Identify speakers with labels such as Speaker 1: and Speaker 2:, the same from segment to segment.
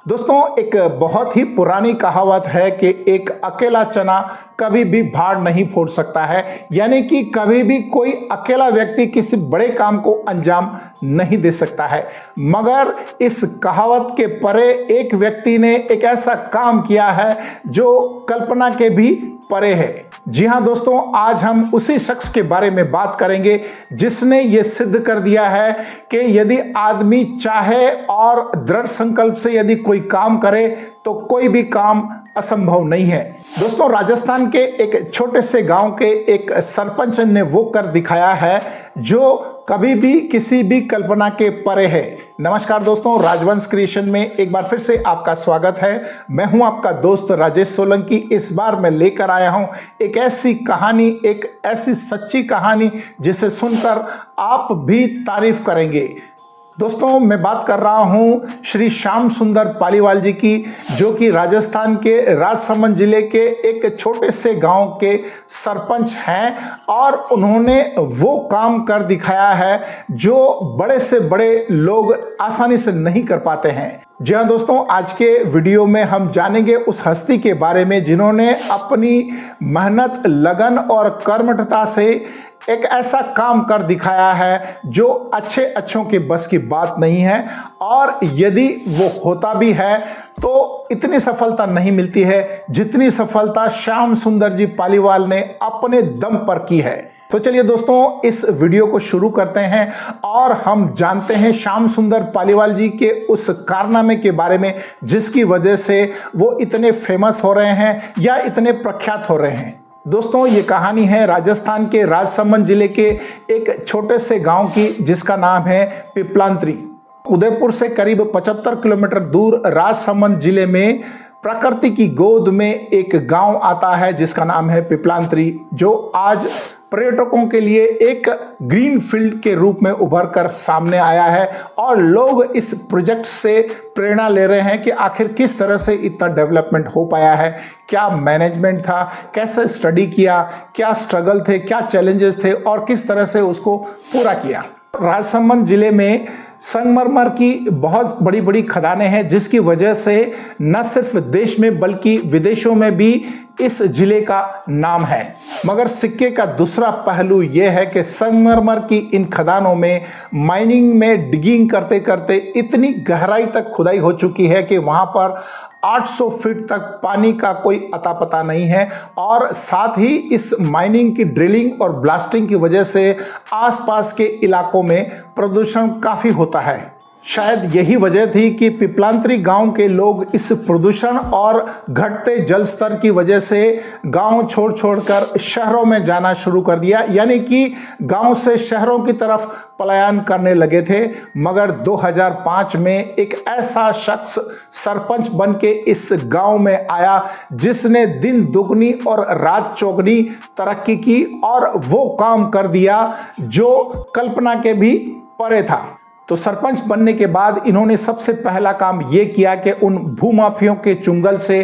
Speaker 1: दोस्तों, एक बहुत ही पुरानी कहावत है कि एक अकेला चना कभी भी भाड़ नहीं फोड़ सकता है। यानी कि कभी भी कोई अकेला व्यक्ति किसी बड़े काम को अंजाम नहीं दे सकता है। मगर इस कहावत के परे एक व्यक्ति ने एक ऐसा काम किया है जो कल्पना के भी परे है। जी हाँ दोस्तों, आज हम उसी शख्स के बारे में बात करेंगे जिसने ये सिद्ध कर दिया है कि यदि आदमी चाहे और दृढ़ संकल्प से यदि कोई काम करे तो कोई भी काम असंभव नहीं है। दोस्तों, राजस्थान के एक छोटे से गांव के एक सरपंच ने वो कर दिखाया है जो कभी भी किसी भी कल्पना के परे है। नमस्कार दोस्तों, राजवंश क्रिएशन में एक बार फिर से आपका स्वागत है। मैं हूं आपका दोस्त राजेश सोलंकी। इस बार मैं लेकर आया हूं एक ऐसी कहानी, एक ऐसी सच्ची कहानी जिसे सुनकर आप भी तारीफ करेंगे। दोस्तों, मैं बात कर रहा हूं श्री श्याम सुंदर पालीवाल जी की, जो कि राजस्थान के राजसमंद जिले के एक छोटे से गांव के सरपंच हैं और उन्होंने वो काम कर दिखाया है जो बड़े से बड़े लोग आसानी से नहीं कर पाते हैं। जी हाँ दोस्तों, आज के वीडियो में हम जानेंगे उस हस्ती के बारे में जिन्होंने अपनी मेहनत, लगन और कर्मठता से एक ऐसा काम कर दिखाया है जो अच्छों के बस की बात नहीं है, और यदि वो होता भी है तो इतनी सफलता नहीं मिलती है जितनी सफलता श्याम सुंदर जी पालीवाल ने अपने दम पर की है। तो चलिए दोस्तों, इस वीडियो को शुरू करते हैं और हम जानते हैं श्याम सुंदर पालीवाल जी के उस कारनामे के बारे में जिसकी वजह से वो इतने फेमस हो रहे हैं या इतने प्रख्यात हो रहे हैं। दोस्तों, ये कहानी है राजस्थान के राजसमंद जिले के एक छोटे से गांव की जिसका नाम है पिपलांत्री। उदयपुर से करीब 75 किलोमीटर दूर राजसमंद जिले में प्रकृति की गोद में एक गांव आता है जिसका नाम है पिपलांत्री, जो आज पर्यटकों के लिए एक ग्रीन फील्ड के रूप में उभर कर सामने आया है। और लोग इस प्रोजेक्ट से प्रेरणा ले रहे हैं कि आखिर किस तरह से इतना डेवलपमेंट हो पाया है, क्या मैनेजमेंट था, कैसे स्टडी किया, क्या स्ट्रगल थे, क्या चैलेंजेस थे और किस तरह से उसको पूरा किया। राजसमंद जिले में संगमरमर की बहुत बड़ी बड़ी खदानें हैं जिसकी वजह से न सिर्फ देश में बल्कि विदेशों में भी इस जिले का नाम है। मगर सिक्के का दूसरा पहलू यह है कि संगमरमर की इन खदानों में माइनिंग में डिगिंग करते करते इतनी गहराई तक खुदाई हो चुकी है कि वहां पर 800 फीट तक पानी का कोई अता पता नहीं है। और साथ ही इस माइनिंग की ड्रिलिंग और ब्लास्टिंग की वजह से आसपास के इलाकों में प्रदूषण काफी होता है। शायद यही वजह थी कि पिपलांत्री गांव के लोग इस प्रदूषण और घटते जल स्तर की वजह से गांव छोड़कर शहरों में जाना शुरू कर दिया, यानी कि गांव से शहरों की तरफ पलायन करने लगे थे। मगर 2005 में एक ऐसा शख्स सरपंच बन के इस गांव में आया जिसने दिन दुगनी और रात चौगनी तरक्की की और वो काम कर दिया जो कल्पना के भी परे था। तो सरपंच बनने के बाद इन्होंने सबसे पहला काम ये किया कि उन भूमाफियों के चुंगल से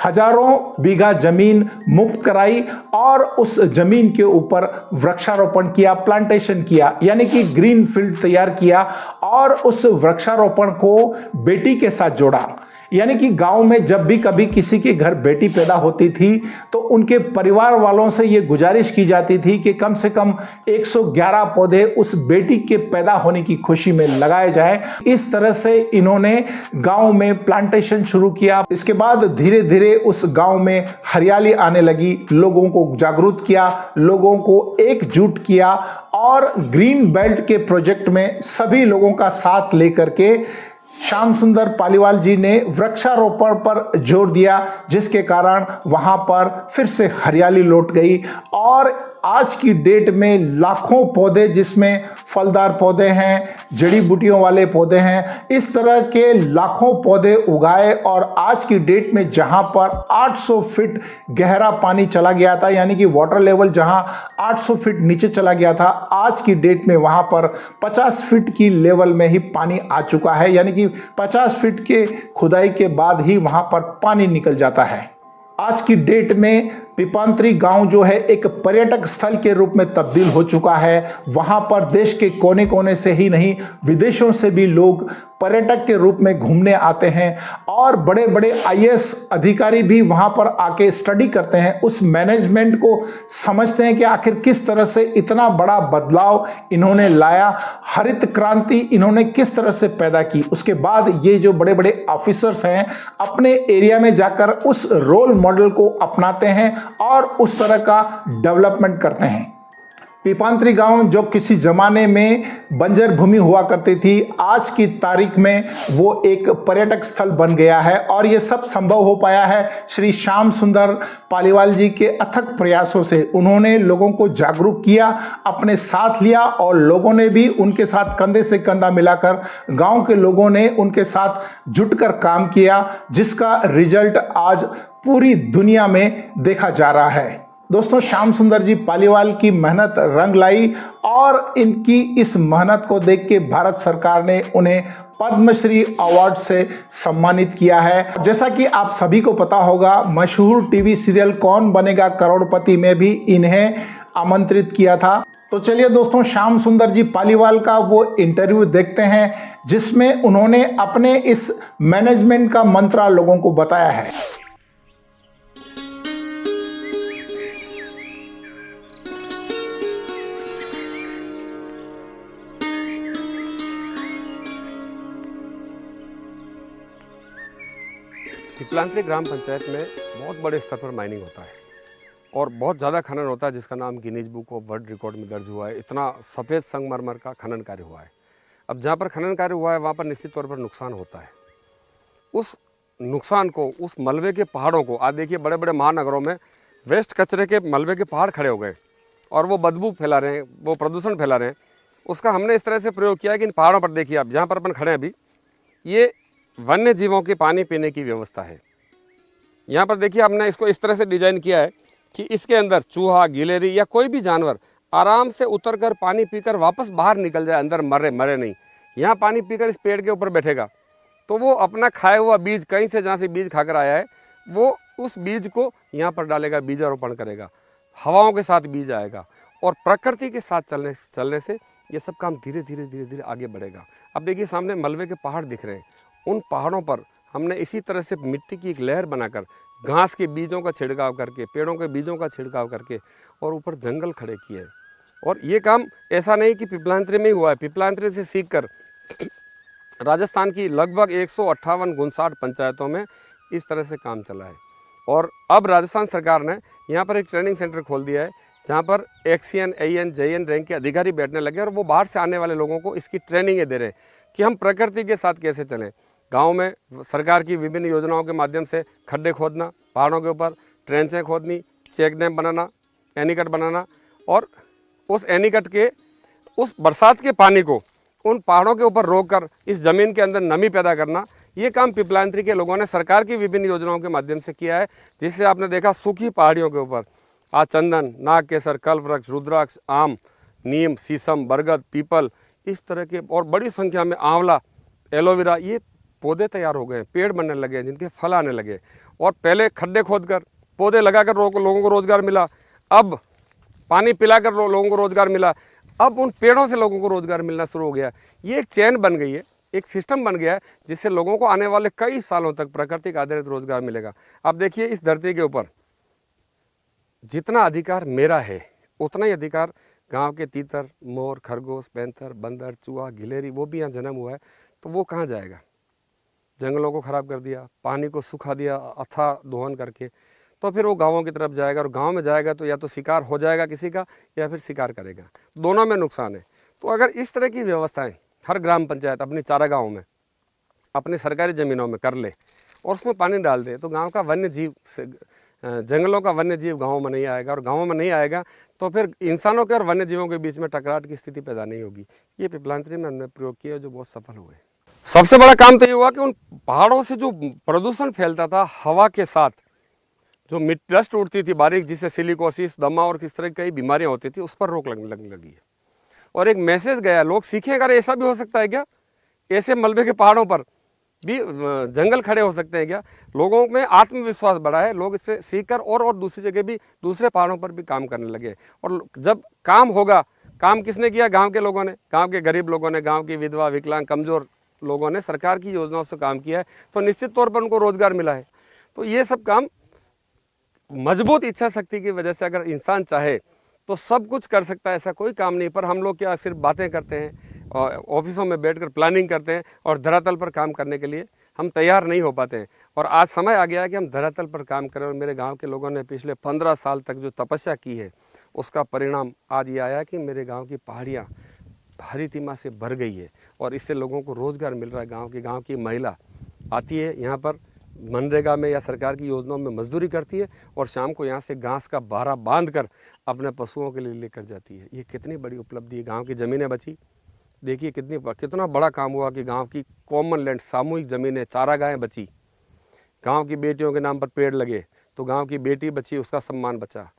Speaker 1: हजारों बीघा जमीन मुक्त कराई और उस जमीन के ऊपर वृक्षारोपण किया, प्लांटेशन किया, यानी कि ग्रीन फील्ड तैयार किया और उस वृक्षारोपण को बेटी के साथ जोड़ा। यानी कि गांव में जब भी कभी किसी के घर बेटी पैदा होती थी तो उनके परिवार वालों से ये गुजारिश की जाती थी कि कम से कम 111 पौधे उस बेटी के पैदा होने की खुशी में लगाए जाए। इस तरह से इन्होंने गांव में प्लांटेशन शुरू किया। इसके बाद धीरे धीरे उस गांव में हरियाली आने लगी, लोगों को जागरूक किया, लोगों को एकजुट किया और ग्रीन बेल्ट के प्रोजेक्ट में सभी लोगों का साथ लेकर के श्याम सुंदर पालीवाल जी ने वृक्षारोपण पर जोर दिया, जिसके कारण वहां पर फिर से हरियाली लौट गई। और आज की डेट में लाखों पौधे, जिसमें फलदार पौधे हैं, जड़ी बूटियों वाले पौधे हैं, इस तरह के लाखों पौधे उगाए। और आज की डेट में जहां पर 800 फीट गहरा पानी चला गया था, यानी कि वाटर लेवल जहां 800 फीट नीचे चला गया था, आज की डेट में वहां पर 50 फीट की लेवल में ही पानी आ चुका है। यानी कि 50 फीट के खुदाई के बाद ही वहां पर पानी निकल जाता है। आज की डेट में पिपलांत्री गांव जो है एक पर्यटक स्थल के रूप में तब्दील हो चुका है। वहां पर देश के कोने कोने से ही नहीं, विदेशों से भी लोग पर्यटक के रूप में घूमने आते हैं और बड़े बड़े आईएएस अधिकारी भी वहां पर आके स्टडी करते हैं, उस मैनेजमेंट को समझते हैं कि आखिर किस तरह से इतना बड़ा बदलाव इन्होंने लाया, हरित क्रांति इन्होंने किस तरह से पैदा की। उसके बाद ये जो बड़े बड़े ऑफिसर्स हैं अपने एरिया में जाकर उस रोल मॉडल को अपनाते हैं और उस तरह का डेवलपमेंट करते हैं। पीपांतरी गांव जो किसी जमाने में बंजर भूमि हुआ करती थी, आज की तारीख में वो एक पर्यटक स्थल बन गया है और ये सब संभव हो पाया है श्री श्याम सुंदर पालीवाल जी के अथक प्रयासों से। उन्होंने लोगों को जागरूक किया, अपने साथ लिया और लोगों ने भी उनके साथ कंधे से कंधा मिलाकर गांव के लोगों ने उनके साथ जुटकर काम किया, जिसका रिजल्ट आज पूरी दुनिया में देखा जा रहा है। दोस्तों, श्याम सुंदर जी पालीवाल की मेहनत रंग लाई और इनकी इस मेहनत को देख के भारत सरकार ने उन्हें पद्मश्री अवार्ड से सम्मानित किया है। जैसा कि आप सभी को पता होगा, मशहूर टीवी सीरियल कौन बनेगा करोड़पति में भी इन्हें आमंत्रित किया था। तो चलिए दोस्तों, श्याम सुंदर जी पालीवाल का वो इंटरव्यू देखते हैं जिसमें उन्होंने अपने इस मैनेजमेंट का मंत्र लोगों को बताया है।
Speaker 2: पीपलांतरी ग्राम पंचायत में बहुत बड़े स्तर पर माइनिंग होता है और बहुत ज़्यादा खनन होता है, जिसका नाम Guinness book of world record में दर्ज हुआ है। इतना सफ़ेद संगमरमर का खनन कार्य हुआ है। अब जहाँ पर खनन कार्य हुआ है वहाँ पर निश्चित तौर पर नुकसान होता है। उस नुकसान को, उस मलबे के पहाड़ों को, आज देखिए बड़े बड़े महानगरों में वेस्ट कचरे के मलबे के पहाड़ खड़े हो गए और वो बदबू फैला रहे हैं, वो प्रदूषण फैला रहे हैं। उसका हमने इस तरह से प्रयोग किया है कि इन पहाड़ों पर देखिए आप, जहाँ पर अपन खड़े हैं अभी, ये वन्य जीवों के पानी पीने की व्यवस्था है। यहाँ पर देखिए हमने इसको इस तरह से डिजाइन किया है कि इसके अंदर चूहा, गिलहरी या कोई भी जानवर आराम से उतरकर पानी पीकर वापस बाहर निकल जाए, अंदर मरे नहीं। यहाँ पानी पीकर इस पेड़ के ऊपर बैठेगा तो वो अपना खाया हुआ बीज, कहीं से जहाँ से बीज खाकर आया है, वो उस बीज को यहाँ पर डालेगा, बीजारोपण करेगा, हवाओं के साथ बीज आएगा और प्रकृति के साथ चलने से ये सब काम धीरे धीरे आगे बढ़ेगा। अब देखिए सामने मलबे के पहाड़ दिख रहे हैं, उन पहाड़ों पर हमने इसी तरह से मिट्टी की एक लहर बनाकर घास के बीजों का छिड़काव करके, पेड़ों के बीजों का छिड़काव करके और ऊपर जंगल खड़े किए। और ये काम ऐसा नहीं कि पीपलांतरी में ही हुआ है, पीपलांतरी से सीखकर राजस्थान की लगभग 158 पंचायतों में इस तरह से काम चला है। और अब राजस्थान सरकार ने यहाँ पर एक ट्रेनिंग सेंटर खोल दिया है, जहाँ पर एक्सीएन, एएन, जेएन रैंक के अधिकारी बैठने लगे और वो बाहर से आने वाले लोगों को इसकी ट्रेनिंगें दे रहे हैं कि हम प्रकृति के साथ कैसे चलें। गांव में सरकार की विभिन्न योजनाओं के माध्यम से खड्डे खोदना, पहाड़ों के ऊपर ट्रेंचें खोदनी, चेक डैम बनाना, एनीकट बनाना और उस एनीकट के उस बरसात के पानी को उन पहाड़ों के ऊपर रोककर इस ज़मीन के अंदर नमी पैदा करना, ये काम पीपलांतरी के लोगों ने सरकार की विभिन्न योजनाओं के माध्यम से किया है। जिससे आपने देखा सूखी पहाड़ियों के ऊपर आज चंदन, नाग केसर, कल्पवृक्ष, रुद्राक्ष, आम, नीम, शीशम, बरगद, पीपल, इस तरह के और बड़ी संख्या में आंवला, एलोवेरा, ये पौधे तैयार हो गए, पेड़ बनने लगे, जिनके फल आने लगे। और पहले खड्डे खोदकर पौधे लगाकर लोगों को रोजगार मिला, अब पानी पिलाकर लोगों को रोजगार मिला, अब उन पेड़ों से लोगों को रोजगार मिलना शुरू हो गया। ये एक चेन बन गई है, एक सिस्टम बन गया है, जिससे लोगों को आने वाले कई सालों तक प्राकृतिक आधारित रोजगार मिलेगा। अब देखिए इस धरती के ऊपर जितना अधिकार मेरा है, उतना ही अधिकार गाँव के तीतर, मोर, खरगोश, पैंथर, बंदर, चूहा, गिलहरी, वो भी यहाँ जन्म हुआ है, तो वो कहाँ जाएगा? जंगलों को ख़राब कर दिया, पानी को सुखा दिया अथाह दोहन करके, तो फिर वो गांवों की तरफ जाएगा और गांव में जाएगा तो या तो शिकार हो जाएगा किसी का या फिर शिकार करेगा, दोनों में नुकसान है। तो अगर इस तरह की व्यवस्थाएं हर ग्राम पंचायत अपनी चारागाहों में, अपनी सरकारी ज़मीनों में कर ले और उसमें पानी डाल दे, तो गाँव का वन्य जीव से, जंगलों का वन्य जीव गाँव में नहीं आएगा और गाँव में नहीं आएगा तो फिर इंसानों के और वन्य जीवों के बीच में टकराहट की स्थिति पैदा नहीं होगी। ये पीपलांतरी में हमने प्रयोग किया जो बहुत सफल हुए। सबसे बड़ा काम तो ये हुआ कि उन पहाड़ों से जो प्रदूषण फैलता था, हवा के साथ जो मिट्टी डस्ट उड़ती थी बारीक, जिससे सिलिकोसिस, दमा और किस तरह की कई बीमारियां होती थी, उस पर रोक लगने लगी है। और एक मैसेज गया, लोग सीखें, अगर ऐसा भी हो सकता है क्या, ऐसे मलबे के पहाड़ों पर भी जंगल खड़े हो सकते हैं क्या? लोगों में आत्मविश्वास बढ़ा है, लोग इससे सीखकर और दूसरी जगह भी, दूसरे पहाड़ों पर भी काम करने लगे। और जब काम होगा, काम किसने किया? गाँव के लोगों ने, गाँव के गरीब लोगों ने, गाँव की विधवा, विकलांग, कमज़ोर लोगों ने सरकार की योजनाओं से काम किया है, तो निश्चित तौर पर उनको रोजगार मिला है। तो ये सब काम मजबूत इच्छा शक्ति की वजह से अगर इंसान चाहे तो सब कुछ कर सकता है, ऐसा कोई काम नहीं। पर हम लोग क्या सिर्फ बातें करते हैं और ऑफिसों में बैठकर प्लानिंग करते हैं और धरातल पर काम करने के लिए हम तैयार नहीं हो पाते हैं। और आज समय आ गया है कि हम धरातल पर काम करें। और मेरे गांव के लोगों ने पिछले 15 साल तक जो तपस्या की है उसका परिणाम आज ये आया कि मेरे गांव की पहाड़ियाँ हरी तिमा से भर गई है और इससे लोगों को रोज़गार मिल रहा है। गाँव की महिला आती है यहाँ पर मनरेगा में या सरकार की योजनाओं में मजदूरी करती है और शाम को यहाँ से घास का बारा बांध कर अपने पशुओं के लिए लेकर जाती है। ये कितनी बड़ी उपलब्धि है। गांव की ज़मीनें बची, देखिए कितना बड़ा काम हुआ कि गांव की कॉमन लैंड सामूहिक ज़मीनें, चारागाहें बची। गांव की बेटियों के नाम पर पेड़ लगे तो गांव की बेटी बची, उसका सम्मान बचा।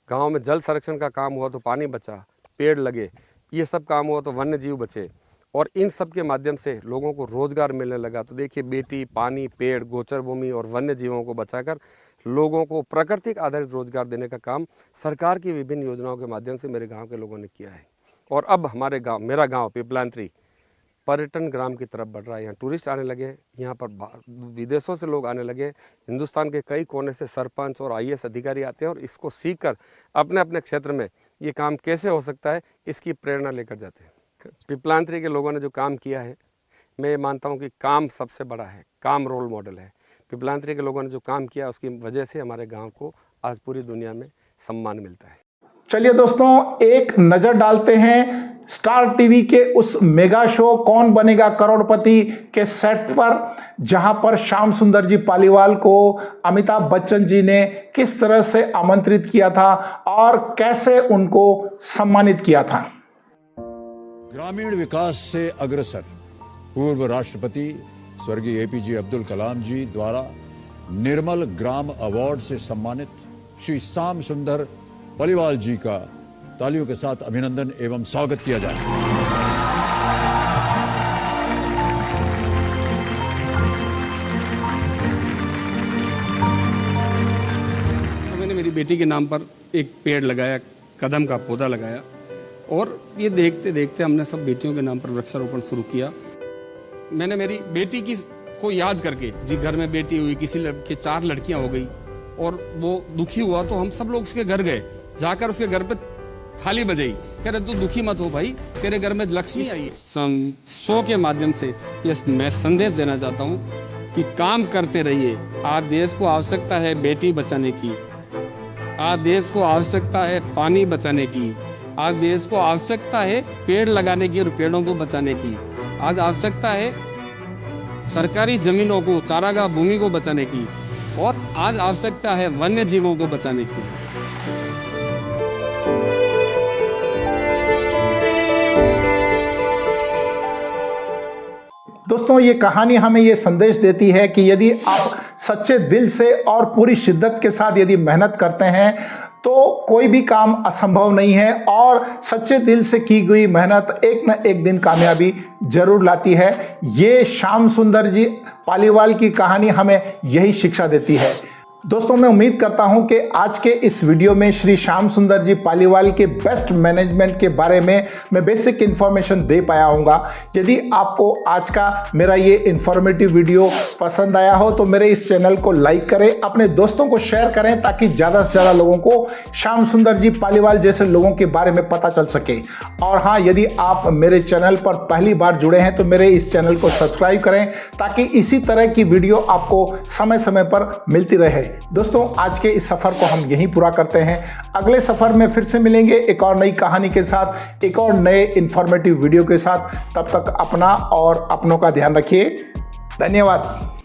Speaker 2: गांव में जल संरक्षण का काम हुआ तो पानी बचा, पेड़ लगे। ये सब काम हुआ तो वन्य जीव बचे और इन सब के माध्यम से लोगों को रोज़गार मिलने लगा। तो देखिए बेटी, पानी, पेड़, गोचर भूमि और वन्य जीवों को बचाकर लोगों को प्राकृतिक आधारित रोजगार देने का काम सरकार की विभिन्न योजनाओं के माध्यम से मेरे गांव के लोगों ने किया है। और अब हमारे गांव, मेरा गांव पिपलांत्री पर्यटन ग्राम की तरफ बढ़ रहा है। यहाँ टूरिस्ट आने लगे, यहाँ पर विदेशों से लोग आने लगे। हिंदुस्तान के कई कोने से सरपंच और IAS अधिकारी आते हैं और इसको सीखकर अपने अपने क्षेत्र में ये काम कैसे हो सकता है इसकी प्रेरणा लेकर जाते हैं। पिपलांत्री के लोगों ने जो काम किया है, मैं मानता हूँ कि काम सबसे बड़ा है, काम रोल मॉडल है। पिपलांत्री के लोगों ने जो काम किया उसकी वजह से हमारे गांव को आज पूरी दुनिया में सम्मान मिलता है।
Speaker 1: चलिए दोस्तों, एक नजर डालते हैं स्टार टीवी के उस मेगा शो कौन बनेगा करोड़पति के सेट पर, जहां पर श्याम सुंदर जी पालीवाल को अमिताभ बच्चन जी ने किस तरह से आमंत्रित किया था और कैसे उनको सम्मानित किया था।
Speaker 3: ग्रामीण विकास से अग्रसर पूर्व राष्ट्रपति स्वर्गीय APJ अब्दुल कलाम जी द्वारा निर्मल ग्राम अवार्ड से सम्मानित श्री श्याम सुंदर पालीवाल जी का तालियों के साथ अभिनंदन एवं स्वागत किया जाए।
Speaker 2: तो मैंने मेरी बेटी के नाम पर एक पेड़ लगाया, कदम का पौधा लगाया और ये देखते देखते हमने सब बेटियों के नाम पर वृक्षारोपण शुरू किया। मैंने मेरी बेटी को याद करके, जी घर में बेटी हुई, किसी के 4 लड़कियां हो गई और वो दुखी हुआ तो हम सब लोग उसके घर गए, जाकर उसके घर पे थाली बजाई, कह रहे तू दुखी मत हो भाई, तेरे घर में लक्ष्मी आई है। शो के माध्यम से ये मैं संदेश देना चाहता हूँ कि काम करते रहिए। आज देश को आवश्यकता है बेटी बचाने की, आज देश को आवश्यकता है पानी बचाने की, आज देश को आवश्यकता है पेड़ लगाने की और पेड़ों को बचाने की, आज आवश्यकता है सरकारी जमीनों को, चारागाह भूमि को बचाने की और आज आवश्यकता है वन्य जीवों को बचाने की।
Speaker 1: दोस्तों, ये कहानी हमें ये संदेश देती है कि यदि आप सच्चे दिल से और पूरी शिद्दत के साथ यदि मेहनत करते हैं तो कोई भी काम असंभव नहीं है और सच्चे दिल से की गई मेहनत एक न एक दिन कामयाबी जरूर लाती है। ये श्याम सुंदर जी पालीवाल की कहानी हमें यही शिक्षा देती है। दोस्तों, मैं उम्मीद करता हूं कि आज के इस वीडियो में श्री श्याम सुंदर जी पालीवाल के बेस्ट मैनेजमेंट के बारे में मैं बेसिक इन्फॉर्मेशन दे पाया हूंगा। यदि आपको आज का मेरा ये इन्फॉर्मेटिव वीडियो पसंद आया हो तो मेरे इस चैनल को लाइक करें, अपने दोस्तों को शेयर करें ताकि ज़्यादा से ज़्यादा लोगों को श्याम सुंदर जी पालीवाल जैसे लोगों के बारे में पता चल सके। और हाँ, यदि आप मेरे चैनल पर पहली बार जुड़े हैं तो मेरे इस चैनल को सब्सक्राइब करें ताकि इसी तरह की वीडियो आपको समय समय पर मिलती रहे। दोस्तों, आज के इस सफर को हम यहीं पूरा करते हैं। अगले सफर में फिर से मिलेंगे एक और नई कहानी के साथ, एक और नए इंफॉर्मेटिव वीडियो के साथ। तब तक अपना और अपनों का ध्यान रखिए। धन्यवाद।